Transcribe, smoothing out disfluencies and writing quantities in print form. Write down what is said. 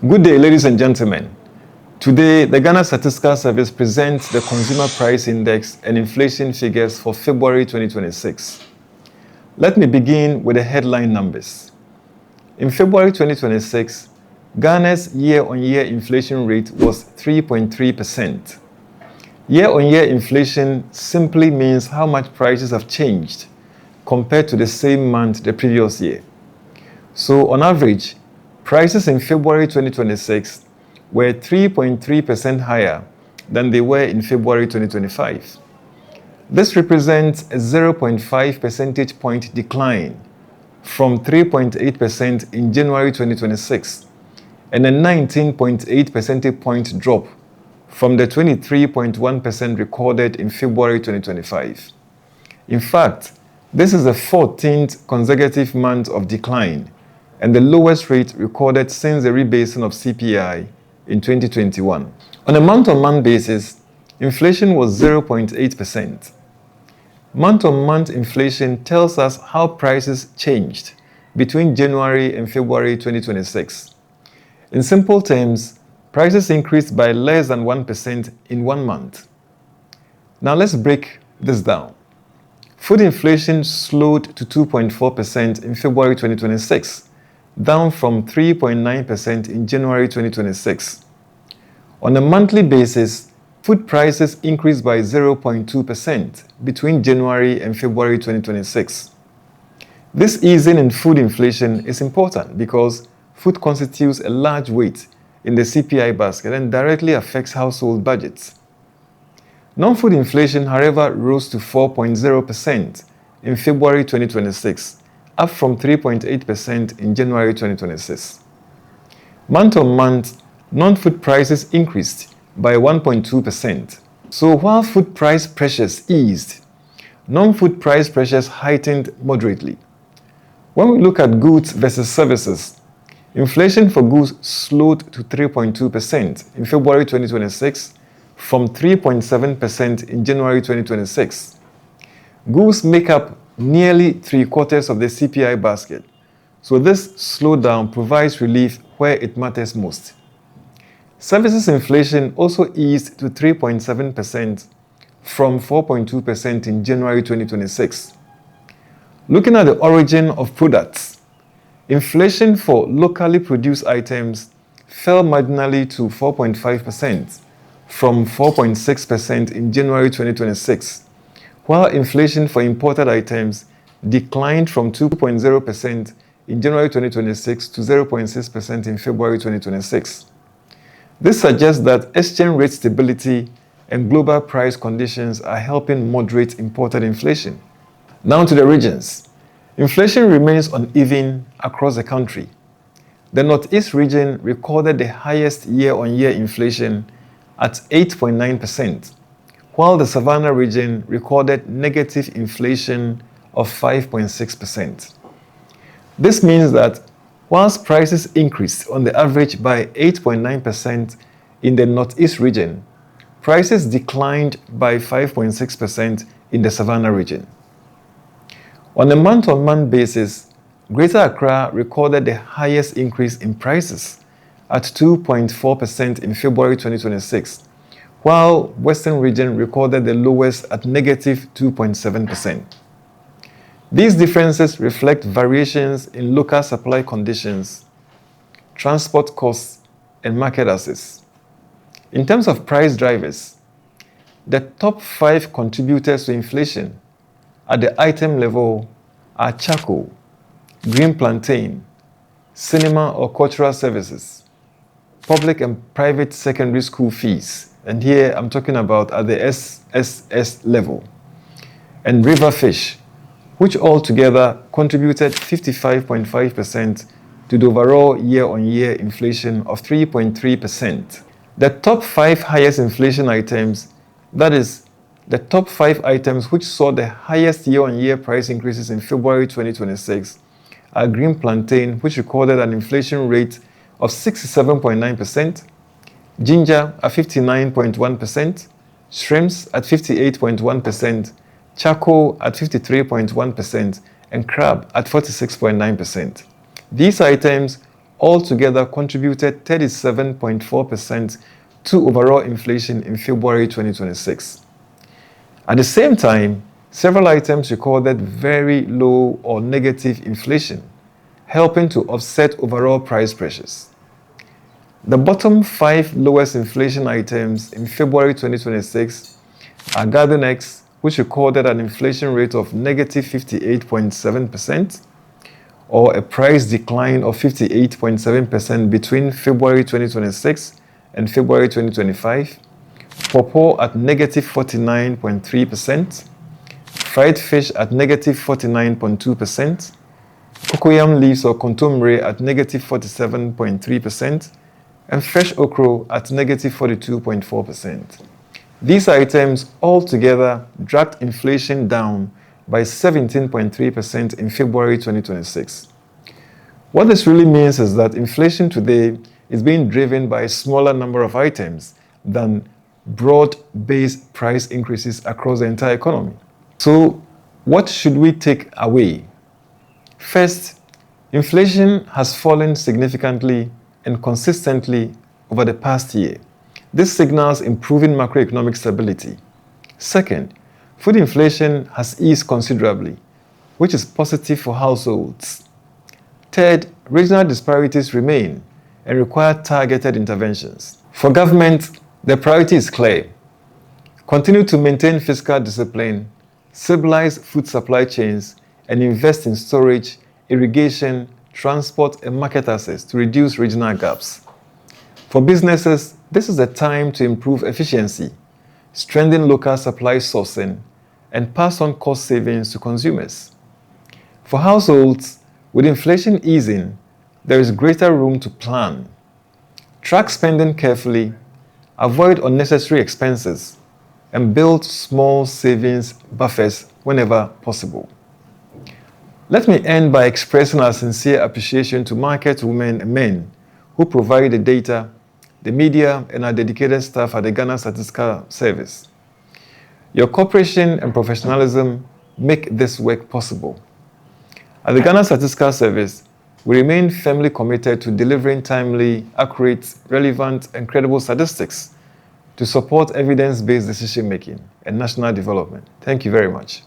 Good day, ladies and gentlemen. Today, the Ghana Statistical Service presents the Consumer Price Index and inflation figures for February 2026. Let me begin with the headline numbers. In February 2026, Ghana's year-on-year inflation rate was 3.3%. Year-on-year inflation simply means how much prices have changed compared to the same month the previous year. So, on average, prices in February 2026 were 3.3% higher than they were in February 2025. This represents a 0.5 percentage point decline from 3.8% in January 2026 and a 19.8 percentage point drop from the 23.1% recorded in February 2025. In fact, this is the 14th consecutive month of decline and the lowest rate recorded since the rebasing of CPI in 2021. On a month-on-month basis, inflation was 0.8%. Month-on-month inflation tells us how prices changed between January and February 2026. In simple terms, prices increased by less than 1% in 1 month. Now let's break this down. Food inflation slowed to 2.4% in February 2026, down from 3.9% in January 2026. On a monthly basis, food prices increased by 0.2% between January and February 2026. This easing in food inflation is important because food constitutes a large weight in the CPI basket and directly affects household budgets. Non-food inflation, however, rose to 4.0% in February 2026, up from 3.8% in January 2026. Month-on-month, non-food prices increased by 1.2%. So while food price pressures eased, non-food price pressures heightened moderately. When we look at goods versus services, inflation for goods slowed to 3.2% in February 2026 from 3.7% in January 2026. Goods make up nearly 3/4 of the CPI basket, so this slowdown provides relief where it matters most. Services inflation also eased to 3.7% from 4.2% in January 2026. Looking at the origin of products, inflation for locally produced items fell marginally to 4.5% from 4.6% in January 2026, while inflation for imported items declined from 2.0% in January 2026 to 0.6% in February 2026. This suggests that exchange rate stability and global price conditions are helping moderate imported inflation. Now to the regions. Inflation remains uneven across the country. The Northeast region recorded the highest year-on-year inflation at 8.9%, while the Savannah region recorded negative inflation of 5.6%. This means that whilst prices increased on the average by 8.9% in the Northeast region, prices declined by 5.6% in the Savannah region. On a month-on-month basis, Greater Accra recorded the highest increase in prices at 2.4% in February 2026, while Western region recorded the lowest at negative 2.7%. These differences reflect variations in local supply conditions, transport costs, and market access. In terms of price drivers, the top 5 contributors to inflation at the item level are charcoal, green plantain, cinema or cultural services, public and private secondary school fees, and here I'm talking about at the SSS level, and river fish, which altogether contributed 55.5% to the overall year-on-year inflation of 3.3%. The top 5 highest inflation items, that is, the top 5 items which saw the highest year-on-year price increases in February 2026 are green plantain, which recorded an inflation rate of 67.9%, ginger at 59.1%, shrimps at 58.1%, charcoal at 53.1%, and crab at 46.9%. These items altogether contributed 37.4% to overall inflation in February 2026. At the same time, several items recorded very low or negative inflation, helping to offset overall price pressures. The bottom 5 lowest inflation items in February 2026 are garden eggs, which recorded an inflation rate of negative 58.7%, or a price decline of 58.7% between February 2026 and February 2025, pawpaw at negative 49.3%, fried fish at negative 49.2%, cocoyam leaves or contumere at negative 47.3%, and fresh okra at negative 42.4%. These items altogether dragged inflation down by 17.3% in February 2026. What this really means is that inflation today is being driven by a smaller number of items than broad-based price increases across the entire economy. So, what should we take away? First, inflation has fallen significantly and consistently over the past year. This signals improving macroeconomic stability. Second, food inflation has eased considerably, which is positive for households. Third, regional disparities remain and require targeted interventions. For government, the priority is clear. Continue to maintain fiscal discipline, stabilize food supply chains, and invest in storage, irrigation, transport, and market access to reduce regional gaps. For businesses, this is the time to improve efficiency, strengthen local supply sourcing, and pass on cost savings to consumers. For households, with inflation easing, there is greater room to plan. Track spending carefully, avoid unnecessary expenses, and build small savings buffers whenever possible. Let me end by expressing our sincere appreciation to market women and men who provide the data, the media, and our dedicated staff at the Ghana Statistical Service. Your cooperation and professionalism make this work possible. At the Ghana Statistical Service, we remain firmly committed to delivering timely, accurate, relevant, and credible statistics to support evidence-based decision-making and national development. Thank you very much.